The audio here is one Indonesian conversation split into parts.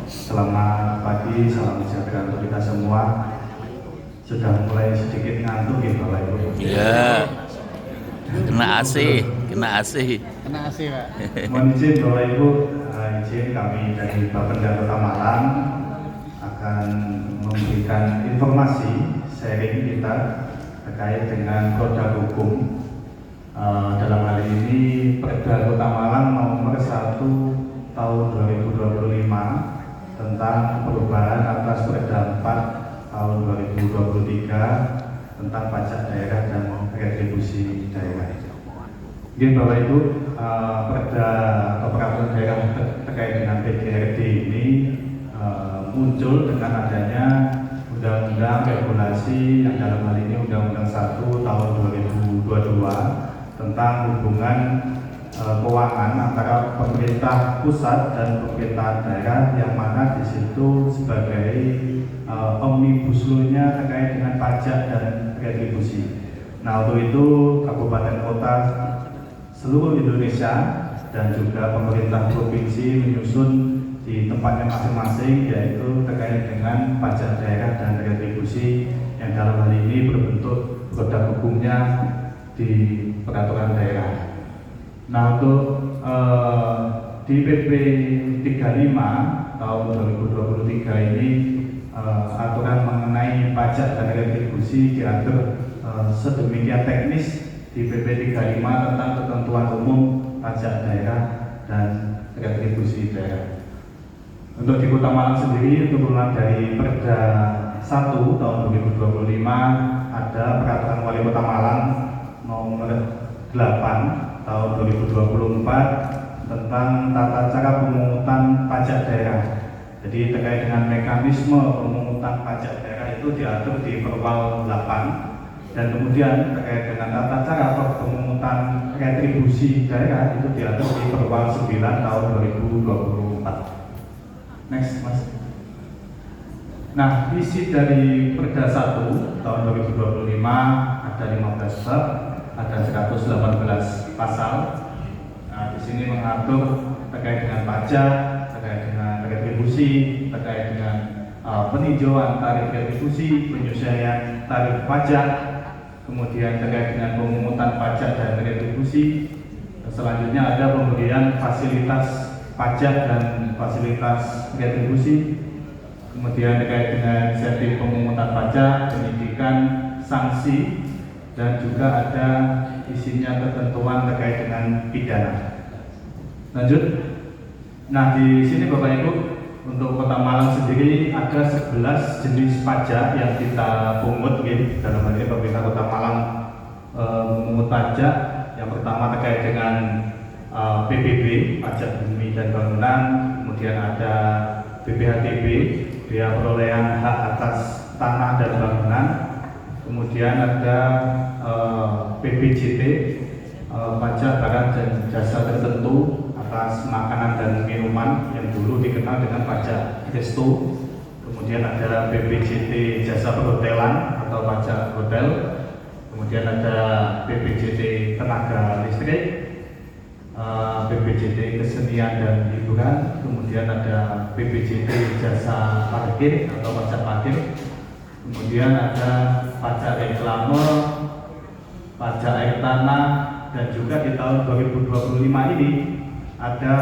Selamat pagi, salam sejahtera untuk kita semua. Sudah mulai sedikit ngantuk ya Bapak Ibu? Iya, kena AC, kena AC. Kena AC, Pak. Mohon izin Bapak Ibu, izin kami dari Bapenda Kota Malang akan memberikan informasi sharing kita terkait dengan produk hukum. Dalam hal ini Perda Kota Malang nomor 1 tahun 2025 tentang perubahan atas Perda 4 tahun 2023 tentang pajak daerah dan retribusi daerah. Jadi Bapak Ibu, Perda atau peraturan daerah terkait dengan PDRD ini muncul dengan adanya undang-undang regulasi yang dalam hal ini Undang-Undang 1 tahun 2022 tentang hubungan keuangan antara pemerintah pusat dan pemerintah daerah, yang mana di situ sebagai omnibus law-nya terkait dengan pajak dan retribusi. Nah, untuk itu kabupaten kota seluruh Indonesia dan juga pemerintah provinsi menyusun di tempatnya masing-masing, yaitu terkait dengan pajak daerah dan retribusi yang dalam hal ini berbentuk produk hukumnya di peraturan daerah. Nah, untuk di PP 35 tahun 2023 ini aturan mengenai pajak dan retribusi diatur sedemikian teknis di PP 35 tentang ketentuan umum pajak daerah dan retribusi daerah. Untuk di Kota Malang sendiri, turunan dari Perda 1 tahun 2025 ada Peraturan Wali Kota Malang nomor 8 tahun 2024 tentang tata cara pemungutan pajak daerah. Jadi terkait dengan mekanisme pemungutan pajak daerah itu diatur di Perwal 8, dan kemudian terkait dengan tata cara pemungutan retribusi daerah itu diatur di Perwal 9 tahun 2024. Next, Mas. Nah, isi dari Perda 1 tahun 2025 ada 15 bab, ada 118 pasal. Nah, di sini mengatur terkait dengan pajak, terkait dengan retribusi, terkait dengan peninjauan tarif retribusi, penyesuaian tarif pajak, kemudian terkait dengan pemungutan pajak dan retribusi. Selanjutnya ada pemberian fasilitas pajak dan fasilitas retribusi, kemudian terkait dengan insentif pemungutan pajak, penyidikan, sanksi, dan juga ada isinya ketentuan terkait dengan pidana. Lanjut. Nah, di sini Bapak Ibu, untuk Kota Malang sendiri ada 11 jenis pajak yang kita pungut, gitu. Dalam hal ini pemerintah Kota Malang memungut pajak. Yang pertama terkait dengan PBB, pajak bumi dan bangunan, kemudian ada BPHTB, biaya perolehan hak atas tanah dan bangunan, kemudian ada PBJT, pajak barang dan jasa tertentu atas makanan dan minuman yang dulu dikenal dengan pajak resto, kemudian ada PBJT jasa perhotelan atau pajak hotel, kemudian ada PBJT tenaga listrik, PBJT kesenian dan hiburan, kemudian ada PBJT jasa parkir atau pajak parkir, kemudian ada pajak reklame, pajak air tanah, dan juga di tahun 2025 ini ada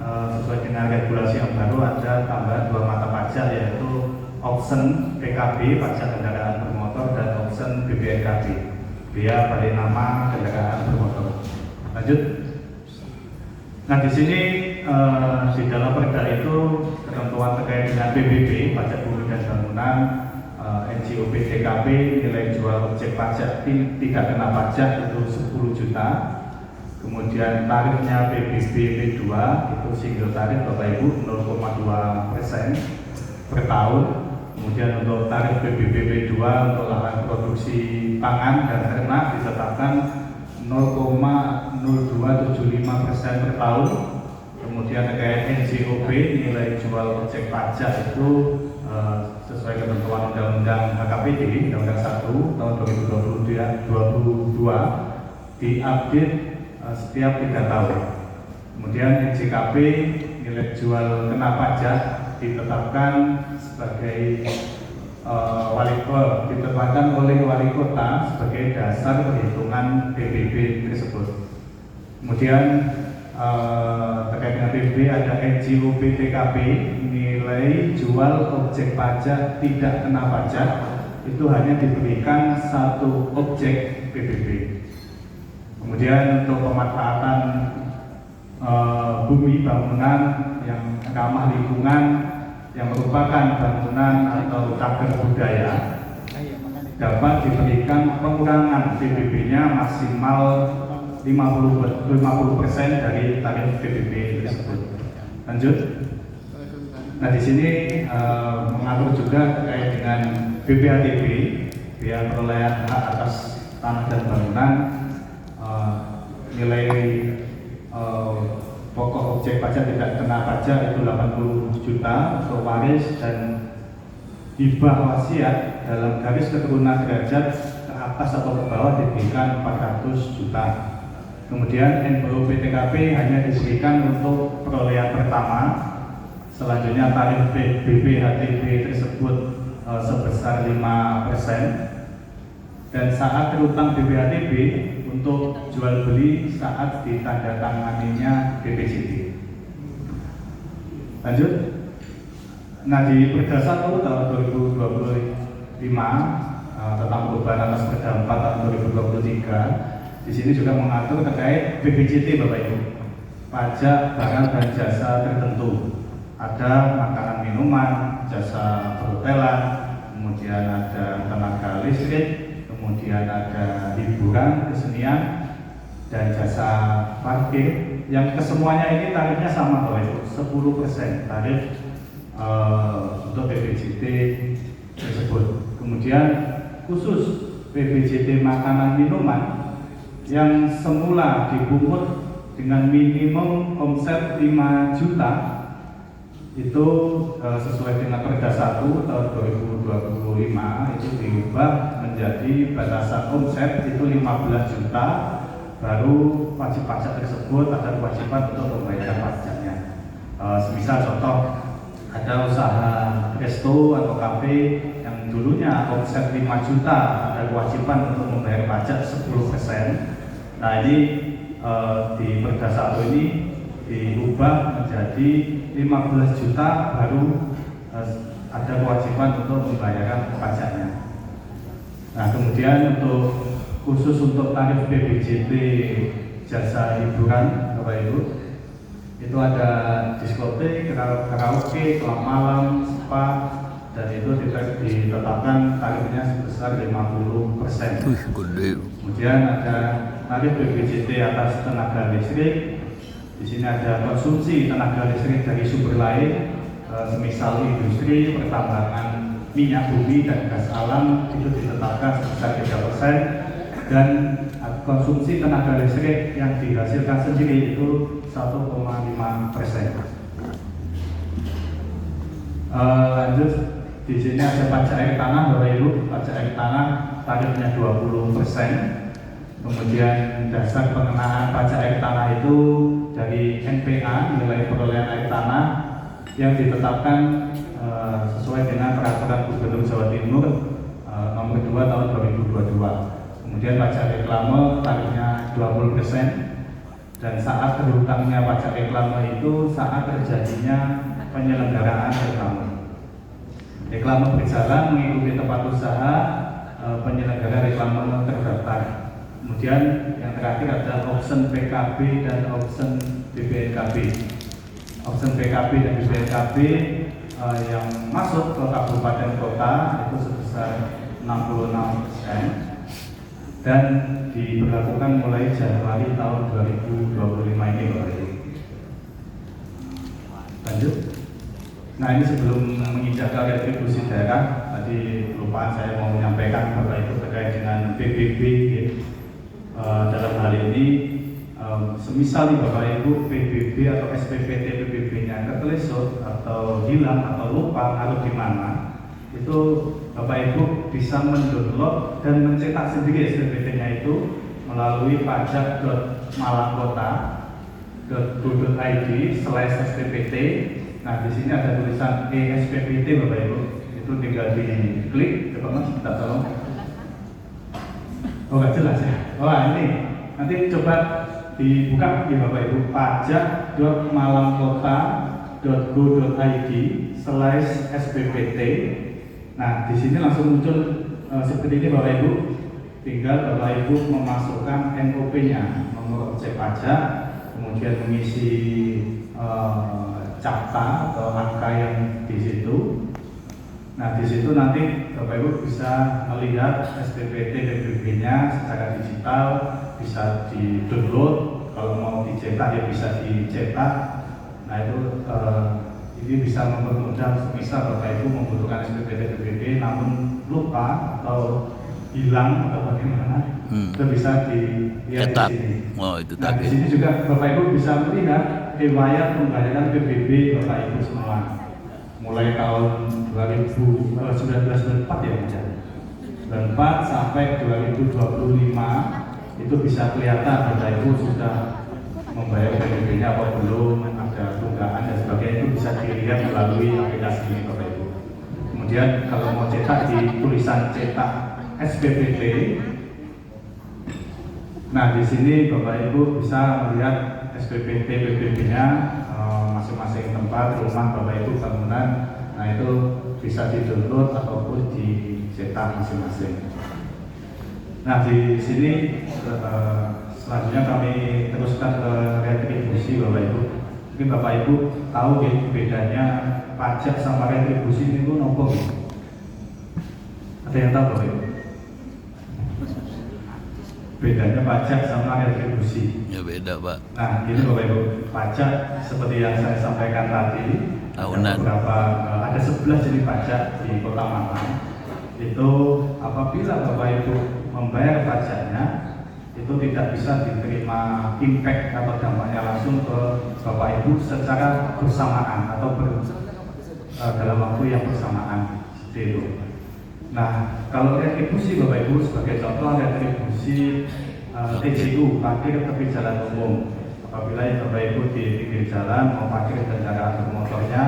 sesuai dengan regulasi yang baru ada tambahan 2 mata pajak, yaitu option PKB pajak kendaraan bermotor dan option BPNKB biaya balik nama kendaraan bermotor. Lanjut. Nah, di sini di dalam perda itu ketentuan terkait dengan PBB pajak bumi dan bangunan, NJOB DKP nilai jual objek pajak tidak kena pajak itu 10 juta. Kemudian tarifnya PBB P2 itu single tarif Bapak Ibu 0,2% per tahun. Kemudian untuk tarif PBB P2 untuk lahan produksi pangan dan ternak ditetapkan 0,0275% per tahun. Kemudian terkait NJOB nilai jual objek pajak itu sesuai ketentuan Undang-Undang HKPD Undang-Undang 1 tahun 2022 diupdate setiap 3 tahun. Kemudian NJKP nilai jual kena pajak ditetapkan sebagai ditetapkan oleh wali kota sebagai dasar perhitungan PBB tersebut. Kemudian terkait dengan PBB ada NJOP TKP, nilai jual objek pajak tidak kena pajak itu hanya diberikan satu objek PBB. Kemudian untuk pemanfaatan bumi bangunan yang ramah lingkungan yang merupakan bangunan atau cagar budaya dapat diberikan pengurangan PBB-nya maksimal 50% dari tarif PBB tersebut. Lanjut. Nah di sini mengatur juga terkait dengan BPHTB, biaya perolehan hak atas tanah dan bangunan, nilai pokok objek pajak tidak kena pajak itu 80 juta untuk waris, dan hibah wasiat dalam garis keturunan derajat ke atas atau ke bawah diberikan 400 juta. Kemudian NPO PTKP hanya diberikan untuk perolehan pertama. Selanjutnya tarif BPHTB tersebut sebesar 5%, dan saat terutang BPHTB untuk jual beli saat ditandatanganinya BPJT. Lanjut. Nah di Perda 1 tahun 2025 tentang perubahan atas Perda 4 tahun 2023, di sini juga mengatur terkait BPJT Bapak Ibu, pajak barang dan jasa tertentu. Ada makanan minuman, jasa perhotelan, kemudian ada tenaga listrik, kemudian ada hiburan, kesenian, dan jasa parkir, yang kesemuanya ini tarifnya sama Bapak Ibu, 10% tarif untuk BPJT tersebut. Kemudian khusus BPJT makanan minuman yang semula dipungut dengan minimum omset 5 juta itu sesuai dengan Perda 1 tahun 2025 itu diubah menjadi batasan omset itu 15 juta, baru wajib pajak tersebut ada kewajiban untuk membayar pajaknya. Semisal contoh ada usaha resto atau kafe yang dulunya omset 5 juta, ada kewajiban untuk membayar pajak 10%. Nah ini di Perda 1 ini diubah menjadi 15 juta, baru ada kewajiban untuk membayarkan pajaknya. Nah kemudian untuk khusus untuk tarif BPJT jasa hiburan Bapak Ibu, itu ada diskotik, karaoke, kelas malam, spa, dan itu ditetapkan tarifnya sebesar 50%. Kemudian ada tarif BPJT atas tenaga listrik. Di sini ada konsumsi tenaga listrik dari sumber lain, semisal industri, pertambangan minyak bumi dan gas alam, itu ditetapkan sebesar 3%, dan konsumsi tenaga listrik yang dihasilkan sendiri itu 1,5%. Lanjut, di sini ada pajak air tanah Bapak Ibu, pajak air tanah tarifnya 20%. Kemudian dasar pengenaan pajak air tanah itu dari NPA, nilai perolehan air tanah, yang ditetapkan sesuai dengan peraturan Gubernur Jawa Timur nomor 2 tahun 2022. Kemudian pajak reklame tarifnya 20%, dan saat terhutangnya pajak reklame itu saat terjadinya penyelenggaraan reklame. Reklame berjalan mengikuti tempat usaha penyelenggara reklame terdaftar. Kemudian yang terakhir ada option PKB dan option BPNKB. Option PKB dan BPNKB yang masuk ke kabupaten kota itu sebesar 66%, dan diberlakukan mulai Januari tahun 2025 ini Bapak Ibu. Lanjut. Nah ini sebelum menginjak ke retribusi daerah, tadi lupa saya mau menyampaikan Bapak Ibu terkait dengan PBB. Dalam hal ini semisal Bapak Ibu PBB atau SPPT PBB-nya ketelesut atau hilang atau lupa harus di mana, itu Bapak Ibu bisa mendownload dan mencetak sendiri SPPT-nya itu melalui pajak.malangkota. www.go.id/SPPT. Nah, di sini ada tulisan ESPPT Bapak Ibu. Itu tinggal diklik, coba Mas, minta tolong. Oh, nggak jelas ya. Wah, ini nanti coba dibuka ya Bapak Ibu, pajak.malangkota.go.id/SPPT. Nah, di sini langsung muncul seperti ini Bapak Ibu. Tinggal Bapak Ibu memasukkan NOP-nya, nomor objek pajak, kemudian mengisi capta atau angka yang di situ. Nah, di situ nanti Bapak Ibu bisa melihat SPPT PBB-nya secara digital, bisa di-download. Kalau mau dicetak ya bisa dicetak. Nah, itu ini bisa mempermudah misal Bapak Ibu membutuhkan SPPT PBB namun lupa atau hilang atau bagaimana, itu bisa dilihat Cetak. di sini. Oh, itu Nah, di tadi. sini juga Bapak Ibu bisa melihat riwayat pembayaran PBB Bapak Ibu semua. Mulai tahun 2019 ya, 94 sampai 2025 itu bisa kelihatan Bapak Ibu sudah membayar PBB-nya apa belum, ada tunggakan dan sebagainya, itu bisa dilihat melalui aplikasi ini Bapak Ibu. Kemudian kalau mau cetak di tulisan cetak SPPT. Nah, di sini Bapak Ibu bisa melihat SPPT PBB-nya masing-masing tempat, rumah Bapak Ibu, bangunan. Nah, itu bisa di-download ataupun dicetak masing-masing. Nah, di sini selanjutnya kami teruskan ke retribusi Bapak Ibu. Mungkin Bapak Ibu tahu bedanya pajak sama retribusi itu nopo? Ada yang tahu Bapak Ibu? Bedanya pajak sama retribusi. Ya beda, Pak. Nah, ini Bapak Ibu, pajak seperti yang saya sampaikan tadi, Tahunan. ada 11 jenis pajak di Kota Malang. Itu apabila Bapak Ibu membayar pajaknya, itu tidak bisa diterima impact atau dampaknya langsung ke Bapak Ibu secara bersamaan atau dalam waktu yang bersamaan. Seperti itu. Nah, kalau retribusi Bapak Ibu sebagai contoh retribusi TJU, parkir tepi jalan umum. Apabila Bapak Ibu di pinggir jalan mau parkir kendaraan bermotornya,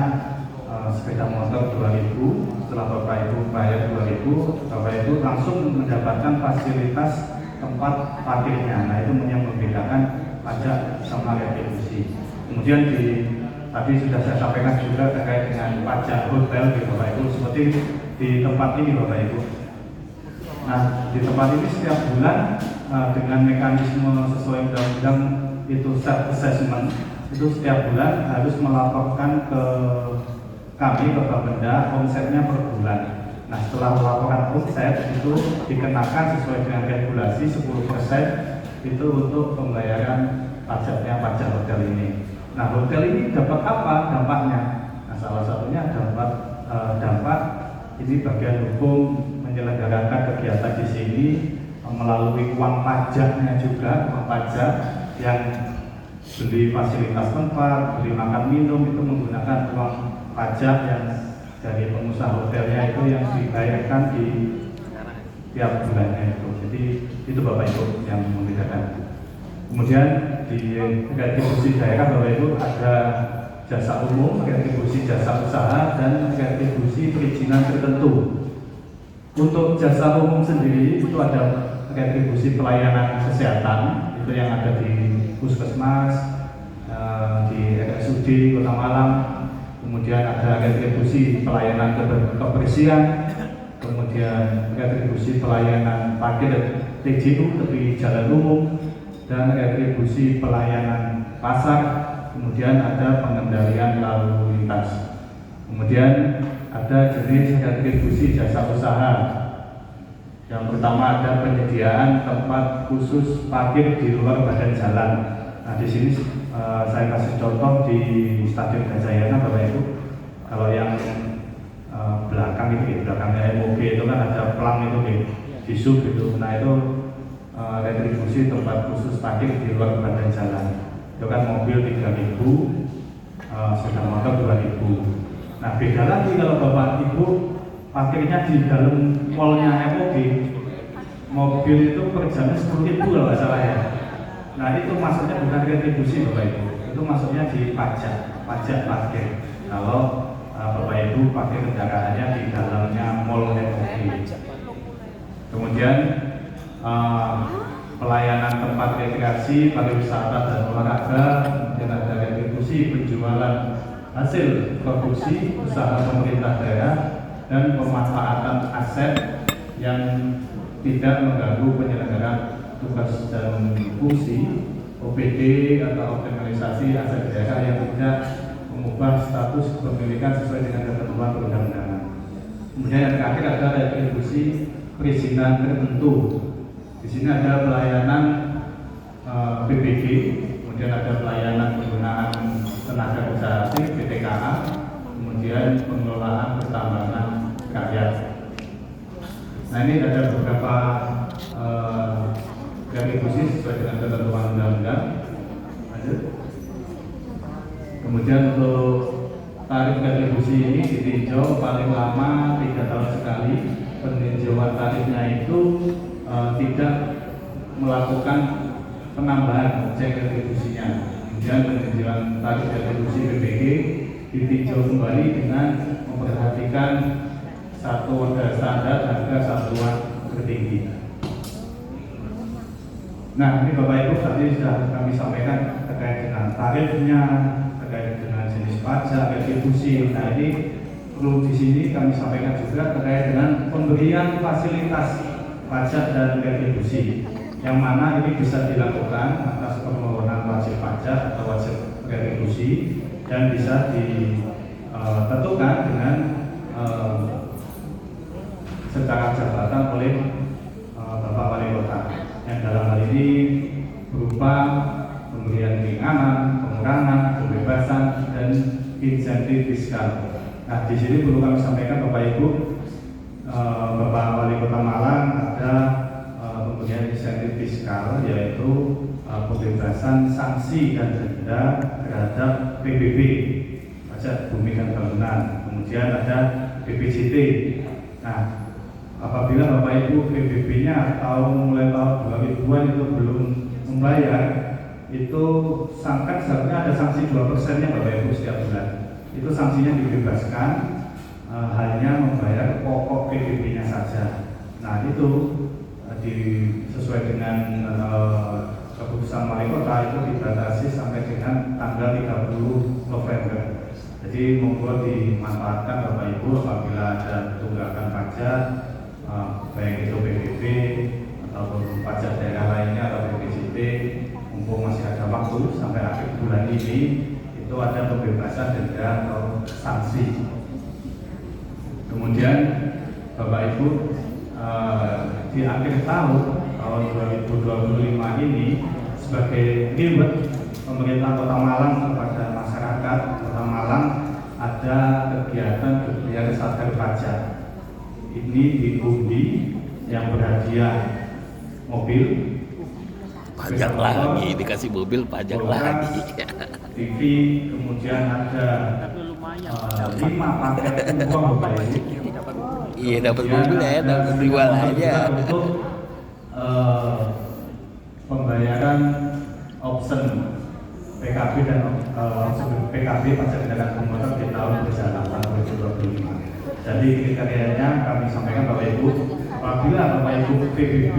sepeda motor 2.000, setelah Bapak Ibu bayar 2.000, Bapak Ibu langsung mendapatkan fasilitas tempat parkirnya. Nah, itu yang membedakan pajak sama retribusi. Kemudian tadi sudah saya sampaikan juga terkait dengan pajak hotel di Bapak Ibu, seperti di tempat ini Bapak Ibu. Nah, di tempat ini setiap bulan dengan mekanisme sesuai undang-undang itu self assessment, itu setiap bulan harus melaporkan ke kami ke Bapenda omsetnya per bulan. Nah, setelah melaporkan omset itu dikenakan sesuai dengan regulasi 10% itu untuk pembayaran pajaknya pajak hotel ini. Nah, hotel ini dapat apa dampaknya? Nah, salah satunya dapat dampak ini bagian hukum menyelenggarakan kegiatan di sini melalui uang pajaknya juga, uang pajak yang beli fasilitas tempat, beli makan minum itu menggunakan uang pajak yang dari pengusaha hotelnya itu yang dibayarkan di tiap bulannya itu. Jadi itu Bapak Ibu yang membedakan. Kemudian di retribusi daerah Bapak Ibu ada jasa umum, retribusi jasa usaha, dan retribusi perizinan tertentu. Untuk jasa umum sendiri itu ada retribusi pelayanan kesehatan, itu yang ada di Puskesmas, di RSUD Kota Malang. Kemudian ada retribusi pelayanan kebersihan, kemudian retribusi pelayanan parkir TJU tepi jalan umum, dan retribusi pelayanan pasar. Kemudian ada pengendalian lalu lintas. Kemudian ada jenis retribusi jasa usaha. Yang pertama ada penyediaan tempat khusus parkir di luar badan jalan. Nah, di sini saya kasih contoh di Stadion Gajayana Bapak Ibu. Kalau yang belakang itu, belakangnya MOG itu kan ada plang itu di sub itu. Nah, itu retribusi tempat khusus parkir di luar badan jalan. Itu kan mobil 3.000, sepeda motor 2.000. Nah, beda lagi kalau Bapak Ibu parkirnya di dalam mallnya MOG, mobil itu per jamnya 10.000 kalau nggak salah ya. Nah, itu maksudnya bukan retribusi Bapak Ibu. itu masuknya di pajak parkir. Kalau Bapak Ibu pakai kendaraannya di dalamnya mall NOP. Kemudian pelayanan tempat rekreasi, pariwisata dan olahraga, kemudian ada retribusi penjualan hasil produksi usaha pemerintah daerah dan pemanfaatan aset yang tidak mengganggu penyelenggaraan tugas dan fungsi OPD atau organisasi aset daerah yang tidak mengubah status kepemilikan sesuai dengan ketentuan perundang-undangan. Kemudian yang terakhir ada retribusi perizinan tertentu. Di sini ada pelayanan PBG, kemudian ada pelayanan penggunaan tenaga kerja asing (PTKA), kemudian pengelolaan pertambangan rakyat. Nah, ini ada beberapa retribusi sesuai dengan ketentuan undang-undang. Lanjut. Kemudian untuk tarif retribusi ini ditinjau paling lama 3 tahun sekali. Peninjauan tarifnya itu tidak melakukan penambahan objek retribusinya. Kemudian peninjauan tarif retribusi PBG ditinjau kembali dengan memperhatikan standar harga satuan tertinggi. Nah, ini Bapak Ibu tadi sudah kami sampaikan terkait dengan tarifnya, terkait dengan jenis pajak, retribusi. Nah, ini perlu di sini kami sampaikan juga terkait dengan pemberian fasilitas pajak dan retribusi, yang mana ini bisa dilakukan atas permohonan wajib pajak atau wajib retribusi dan bisa ditentukan dengan secara jabatan oleh Bapak Wali Kota, yang dalam hal ini berupa pemberian keringanan, pengurangan, kebebasan, dan insentif fiskal. Nah, di sini perlu kami sampaikan Bapak Ibu, Bapak Wali Kota Malang ada pemberian insentif fiskal, yaitu pembebasan sanksi dan denda terhadap PBB, pajak bumi dan bangunan. Kemudian ada BPJT. Nah, apabila Bapak Ibu PBB-nya mulai tahun 2000-an itu belum membayar, itu seharusnya ada sanksi 2%-nya Bapak Ibu setiap bulan. Itu sanksinya dibebaskan, hanya membayar pokok PBB-nya saja. Nah, itu sesuai dengan keputusan Wali Kota itu dibatasi sampai dengan tanggal 30 November. Jadi monggo dimanfaatkan Bapak Ibu apabila ada tunggakan pajak, baik itu PBB ataupun pajak daerah lainnya atau BPJT, mumpung masih ada waktu sampai akhir bulan ini, itu ada pembebasan denda atau sanksi. Kemudian Bapak Ibu, di akhir tahun 2025 ini, sebagai reward pemerintah Kota Malang kepada masyarakat Kota Malang, ada kegiatan berbayar sadar pajak. Ini diundi yang berhadiah mobil, Pajak lagi, dikasih mobil pajak lagi. TV, kemudian ada 5 paket uang Bapak Ibu. Iya, dapat mobil ya, dapat jual aja. Untuk pembayaran option PKB dan PKB pajak kendaraan bermotor di tahun berjalan tahun 2025. Jadi kriterianya kami sampaikan Bapak Ibu, apabila Bapak Ibu PBB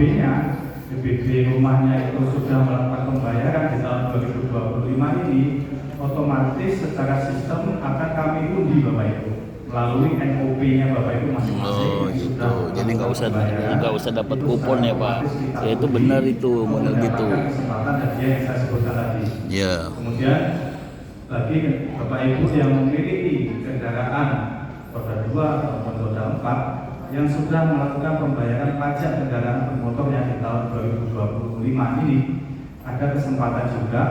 rumahnya itu sudah melakukan pembayaran di tahun 2025 ini, otomatis secara sistem akan kami undi Bapak Ibu melalui NOP-nya Bapak Ibu masing-masing. Oh gitu. Jadi nggak usah dapat kupon ya Pak. Ya itu benar itu model gitu. Kesempatan hadiah yang saya sebutkan tadi. Ya. Kemudian bagi Bapak Ibu yang memiliki kendaraan roda 2 ataupun roda 4 yang sudah melakukan pembayaran pajak kendaraan bermotor yang di tahun 2025 ini, ada kesempatan juga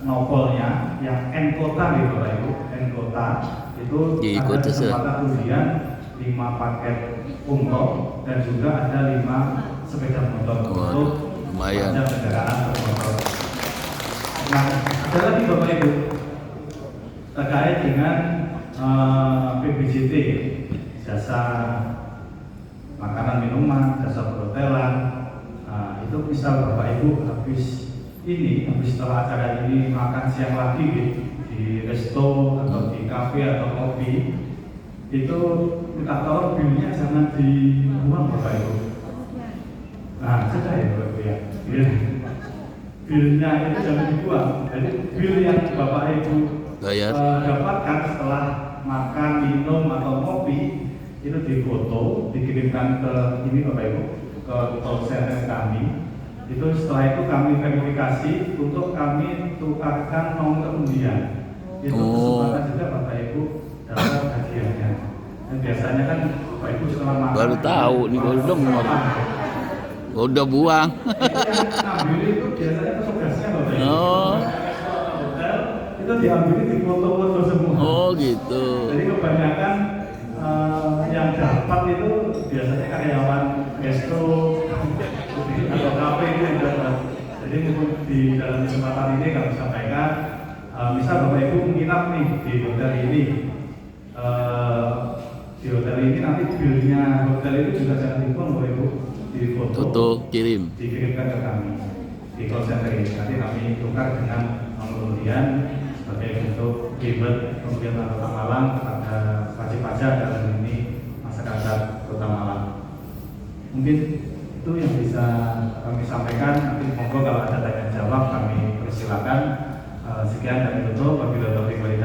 nopolnya yang N-Kota nih Bapak Ibu, N-Kota itu ada kesempatan undian 5 paket umroh dan juga ada 5 sepeda motor untuk pajak kendaraan bermotor. Nah, ada lagi Bapak Ibu terkait dengan PBJT, jasa makanan minuman, jasa perhotelan. Itu misal Bapak Ibu habis ini habis setelah acara ini makan siang lagi gitu, di resto atau di kafe atau kopi, itu minta tolong bilnya jangan dibuang Bapak Ibu. Nah, sudah ya Bapak Ibu ya. Bilnya itu jangan dibuang. Jadi bil yang Bapak Ibu Bayar. dapatkan setelah makan, minum atau kopi itu difoto, dikirimkan ke ini Bapak Ibu, ke call center kami. Itu setelah itu kami verifikasi untuk kami tukarkan nomor undian. Itu kesempatan juga Bapak Ibu dapat hadiahnya. Dan biasanya kan Bapak Ibu setelah makan Baru tahu nih, baru dengar. Udah buang. Ambil itu biasanya petugasnya Bapak Ibu. Oh. Hotel itu diambil di foto-foto semua. Oh gitu. Jadi kebanyakan yang dapat itu biasanya karyawan resto atau kafe itu yang dapat. Jadi di dalam kesempatan ini kami sampaikan, misal Bapak Ibu menginap nih di hotel ini, di hotel ini nanti bilnya hotel itu juga jangan dibuang Bapak Ibu, di foto, kirim. dikirimkan ke kami di call center ini. Nanti kami tukar dengan nomor undian sebagai bentuk reward pemberian Kota Malang kepada wajib pajak dalam ini masyarakat Kota Malang. Mungkin itu yang bisa kami sampaikan. Nanti monggo kalau ada tanya jawab kami persilakan. Sekian dari tutup. Wabillahi taufiq wal hidayah.